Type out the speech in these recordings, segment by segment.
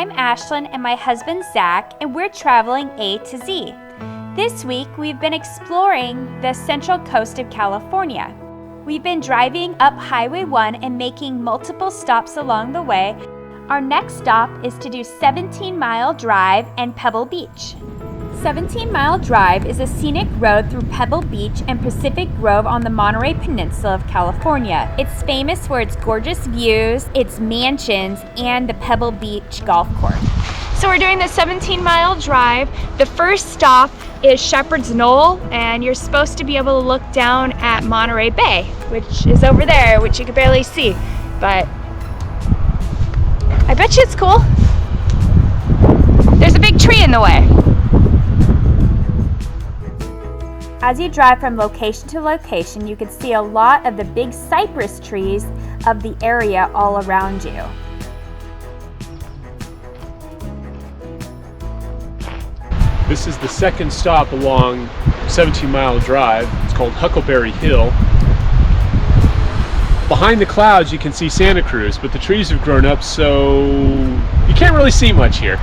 I'm Ashlyn and my husband Zach, and we're traveling A to Z. This week, we've been exploring the central coast of California. We've been driving up Highway 1 and making multiple stops along the way. Our next stop is to do 17 Mile Drive and Pebble Beach. 17 Mile Drive is a scenic road through Pebble Beach and Pacific Grove on the Monterey Peninsula of California. It's famous for its gorgeous views, its mansions, and the Pebble Beach golf course. So we're doing the 17 Mile Drive. The first stop is Shepherd's Knoll, and you're supposed to be able to look down at Monterey Bay, which is over there, which you can barely see, but I bet you it's cool. There's a big tree in the way. As you drive from location to location, you can see a lot of the big cypress trees of the area all around you. This is the second stop along 17 Mile Drive. It's called Huckleberry Hill. Behind the clouds you can see Santa Cruz, but the trees have grown up, so you can't really see much here.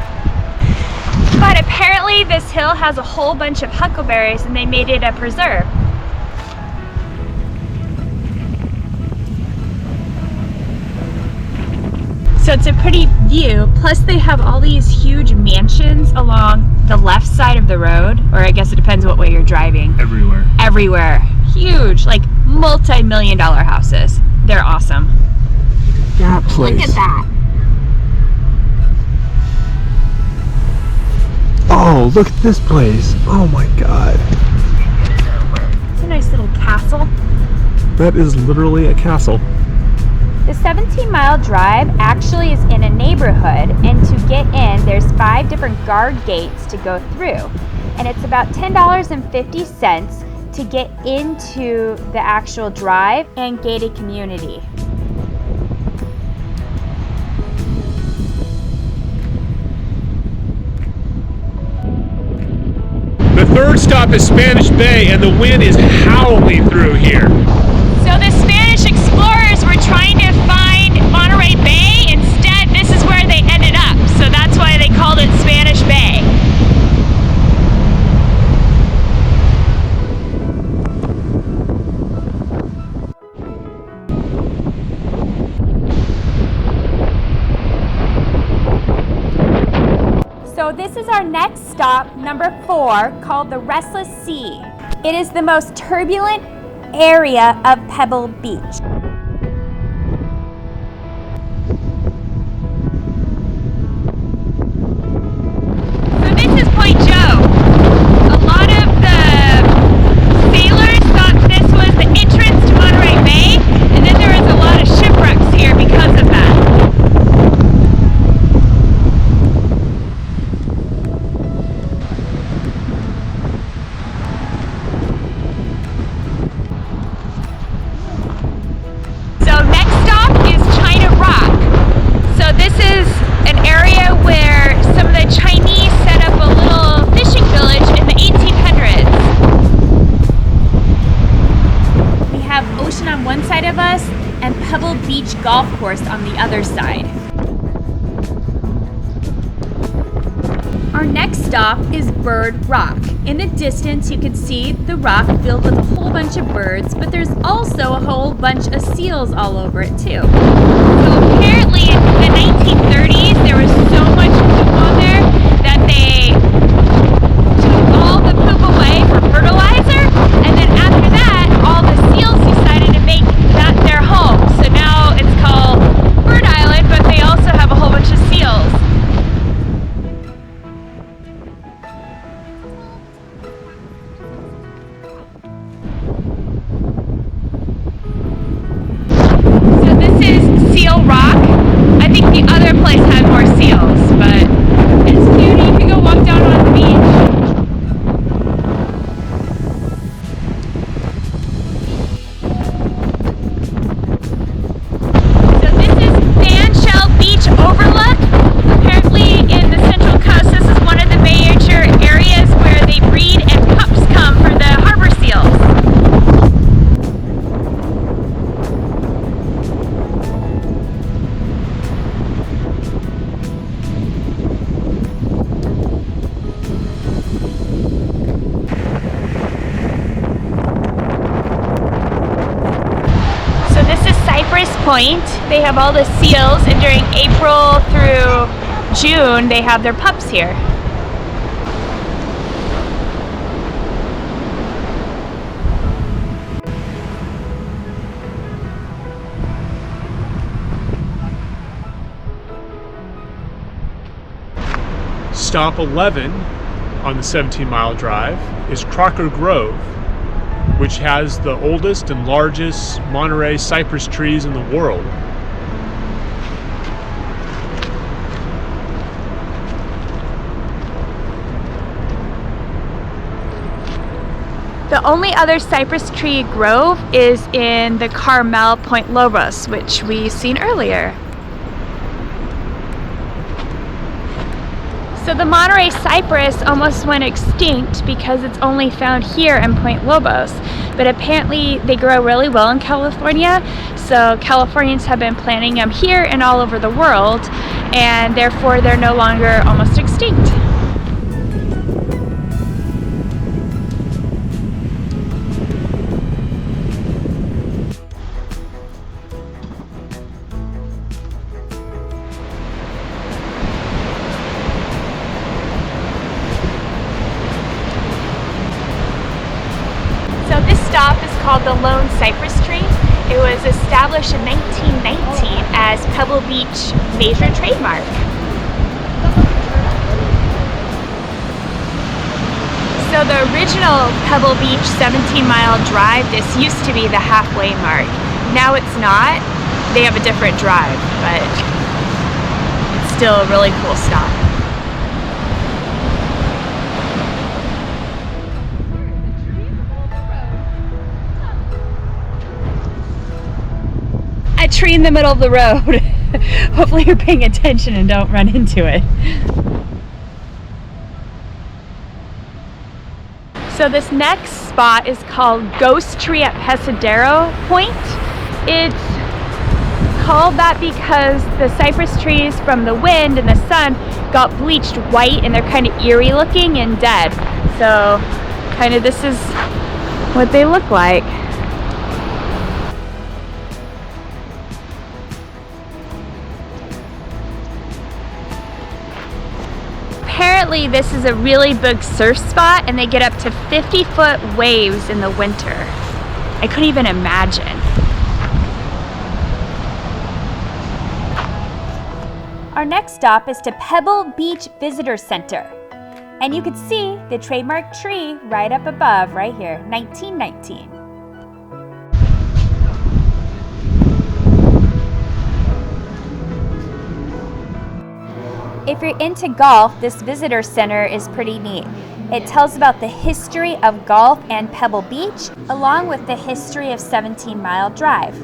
But apparently this hill has a whole bunch of huckleberries and they made it a preserve. So it's a pretty view, plus they have all these huge mansions along the left side of the road, or I guess it depends what way you're driving. Everywhere. Everywhere. Huge, like multi-million-dollar houses. They're awesome. That place. Look at that. Oh, look at this place. Oh my God. It's a nice little castle. That is literally a castle. The 17 Mile Drive actually is in a neighborhood, and to get in, there's 5 different guard gates to go through. And it's about $10.50 to get into the actual drive and gated community. The third stop is Spanish Bay, and the wind is howling through here. So the Spanish explorers were trying to find Monterey Bay. Instead, this is where they ended up. So that's why they called it Spanish Bay. So this is our next stop, number 4, called the Restless Sea. It is the most turbulent area of Pebble Beach. So this is Point Joe. A lot of the sailors thought this was the entrance to Monterey Bay, and then there is a lot of shipwrecks here because of that. On one side of us and Pebble Beach golf course on the other side. Our next stop is Bird Rock. In the distance you can see the rock filled with a whole bunch of birds, but there's also a whole bunch of seals all over it too. So apparently in the 1930s there was so much poop on there that they took all the poop away for fertilizer, and then after that all the seals decided to make that their home. So now it's called Bird Island, but they also have a whole bunch of seals. So this is Seal Rock. I think the other place had more seals, but it's cute. You can go walk down on the beach. Overlook. Apparently in the Central Coast, this is one of the major areas where they breed and pups come for the harbor seals. Cypress Point, they have all the seals, and during April through June, they have their pups here. Stop 11 on the 17-mile drive is Crocker Grove, which has the oldest and largest Monterey cypress trees in the world. The only other cypress tree grove is in the Carmel Point Lobos, which we've seen earlier. So the Monterey cypress almost went extinct because it's only found here in Point Lobos, but apparently they grow really well in California, so Californians have been planting them here and all over the world, and therefore they're no longer almost extinct. Stop is called the Lone Cypress Tree. It was established in 1919 as Pebble Beach major trademark. So the original Pebble Beach 17-mile drive, this used to be the halfway mark. Now it's not. They have a different drive, but it's still a really cool stop. A tree in the middle of the road. Hopefully you're paying attention and don't run into it. So this next spot is called Ghost Tree at Pesadero Point. It's called that because the cypress trees from the wind and the sun got bleached white and they're kind of eerie looking and dead. So kind of this is what they look like. Apparently this is a really big surf spot and they get up to 50-foot waves in the winter. I couldn't even imagine. Our next stop is to Pebble Beach Visitor Center. And you can see the trademark tree right up above, right here, 1919. If you're into golf, this visitor center is pretty neat. It tells about the history of golf and Pebble Beach, along with the history of 17-mile drive.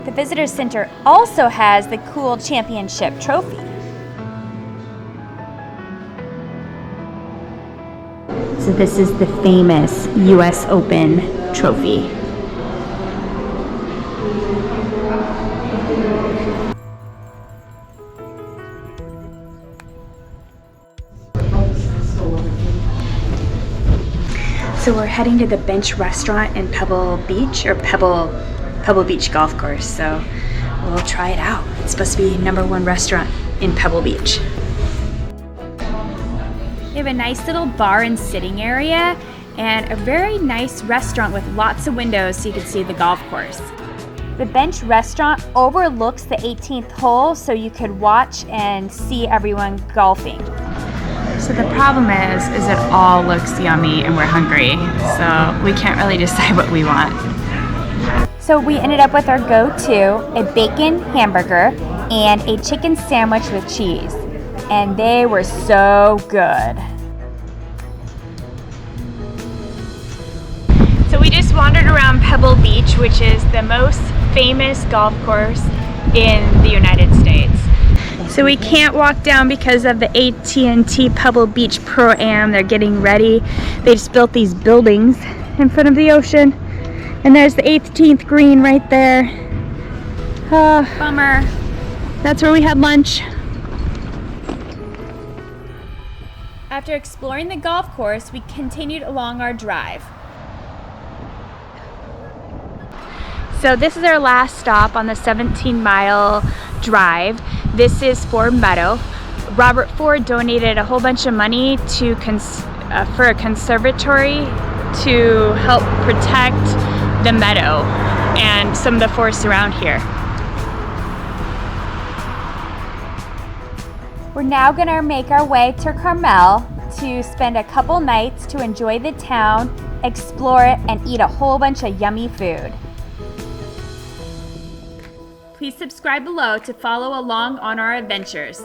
The visitor center also has the cool championship trophy. So this is the famous US Open trophy. So we're heading to the Bench Restaurant in Pebble Beach, or Pebble Beach Golf Course. So we'll try it out. It's supposed to be #1 restaurant in Pebble Beach. We have a nice little bar and sitting area and a very nice restaurant with lots of windows so you can see the golf course. The Bench Restaurant overlooks the 18th hole so you could watch and see everyone golfing. So the problem is it all looks yummy and we're hungry, so we can't really decide what we want. So we ended up with our go-to, a bacon hamburger and a chicken sandwich with cheese. And they were so good. So we just wandered around Pebble Beach, which is the most famous golf course in the United States. So we can't walk down because of the AT&T Pebble Beach Pro-Am. They're getting ready. They just built these buildings in front of the ocean. And there's the 18th green right there. Bummer. That's where we had lunch. After exploring the golf course, we continued along our drive. So this is our last stop on the 17-mile drive. This is Ford Meadow. Robert Ford donated a whole bunch of money to for a conservatory to help protect the meadow and some of the forests around here. We're now gonna make our way to Carmel to spend a couple nights to enjoy the town, explore it, and eat a whole bunch of yummy food. Please subscribe below to follow along on our adventures.